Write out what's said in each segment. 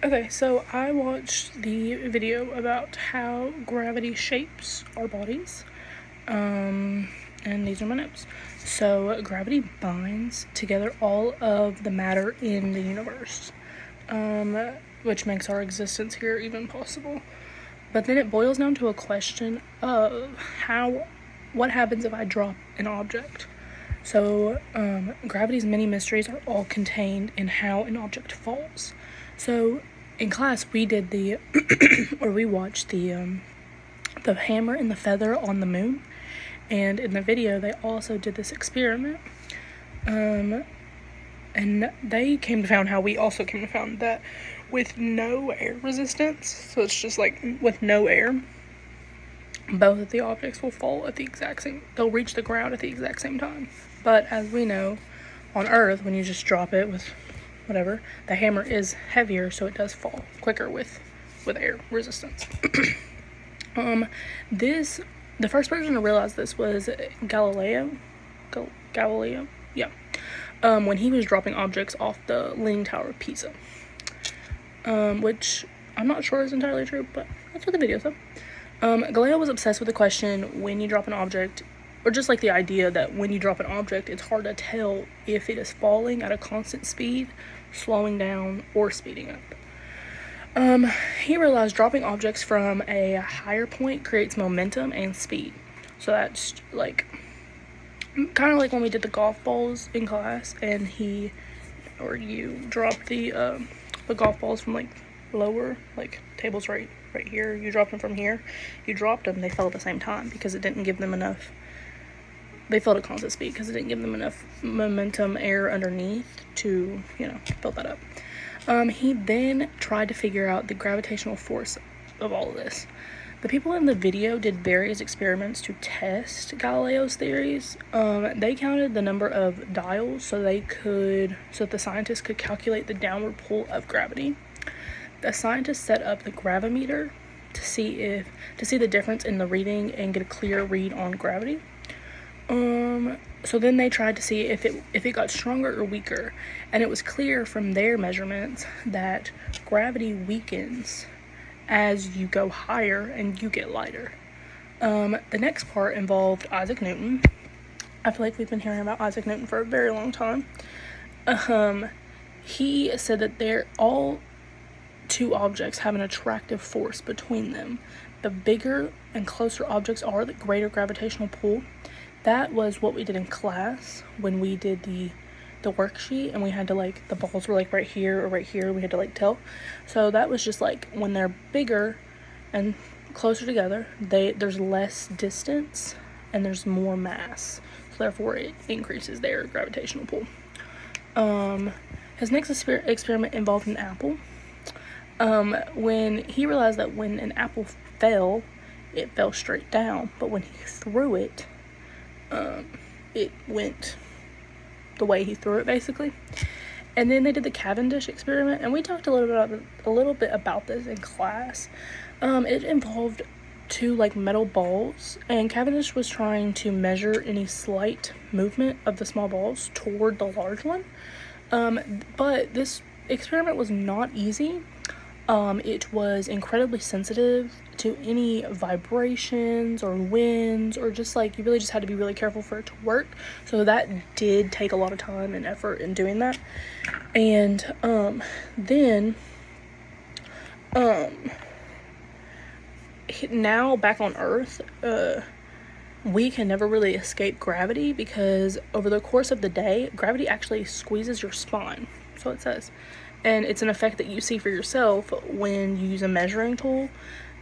Okay, so I watched the video about how gravity shapes our bodies. And these are my notes. So, gravity binds together all of the matter in the universe, which makes our existence here even possible. But then it boils down to a question of what happens if I drop an object? So, gravity's many mysteries are all contained in how an object falls. So, in class, we did we watched the hammer and the feather on the moon. And in the video, they also did this experiment. And they came to find how we also came to find that with no air resistance, so it's just like with no air, both of the objects will fall at the exact same, they'll reach the ground at the exact same time. But as we know, on Earth, when you just drop it with whatever, the hammer is heavier, so it does fall quicker with air resistance. The first person to realize this was Galileo, yeah. When he was dropping objects off the Leaning Tower of Pisa, which I'm not sure is entirely true, but that's what the video said. Galileo was obsessed with the question when you drop an object, or just like the idea that when you drop an object, it's hard to tell if it is falling at a constant speed, slowing down, or speeding up. He realized dropping objects from a higher point creates momentum and speed. So that's like kind of like when we did the golf balls in class, and you dropped the golf balls from like lower, like tables right here. You dropped them from here. You dropped them. They fell at the same time because it didn't give them enough. They fell at constant speed because it didn't give them enough momentum, air underneath to fill that up. He then tried to figure out the gravitational force of all of this. The people in the video did various experiments to test Galileo's theories. They counted the number of dials so that the scientists could calculate the downward pull of gravity. The scientists set up the gravimeter to see the difference in the reading and get a clear read on gravity. So then they tried to see if it got stronger or weaker, and it was clear from their measurements that gravity weakens as you go higher and you get lighter. The next part involved Isaac Newton. I feel like we've been hearing about Isaac Newton for a very long time. He said that all two objects have an attractive force between them. The bigger and closer objects are, the greater gravitational pull. That was what we did in class when we did the worksheet, and we had to the balls were right here or right here, we had to tell. So that was just when they're bigger and closer together, there's less distance and there's more mass, so therefore it increases their gravitational pull. His next experiment involved an apple. When he realized that when an apple fell, it fell straight down, but when he threw it, it went the way he threw it, basically. And then they did the Cavendish experiment, and we talked a little bit about this in class. It involved two metal balls, and Cavendish was trying to measure any slight movement of the small balls toward the large one. But this experiment was not easy. It was incredibly sensitive to any vibrations or winds, or just you really just had to be really careful for it to work. So that did take a lot of time and effort in doing that. And then now back on Earth, we can never really escape gravity, because over the course of the day, gravity actually squeezes your spine. So it says. And it's an effect that you see for yourself when you use a measuring tool.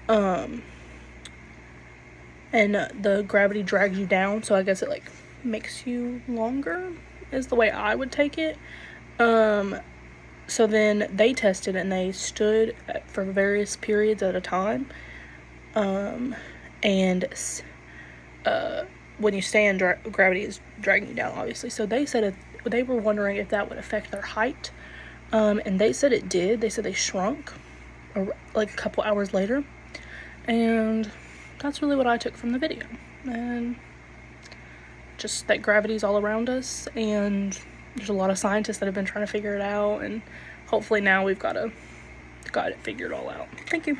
And the gravity drags you down, so I guess it makes you longer, is the way I would take it. So then they tested, and they stood for various periods at a time. And when you stand, gravity is dragging you down, obviously. So they said they were wondering if that would affect their height. And they said it did. They said they shrunk a couple hours later. And that's really what I took from the video. And just that gravity's all around us, and there's a lot of scientists that have been trying to figure it out, and hopefully now we've got a got it figured all out. Thank you.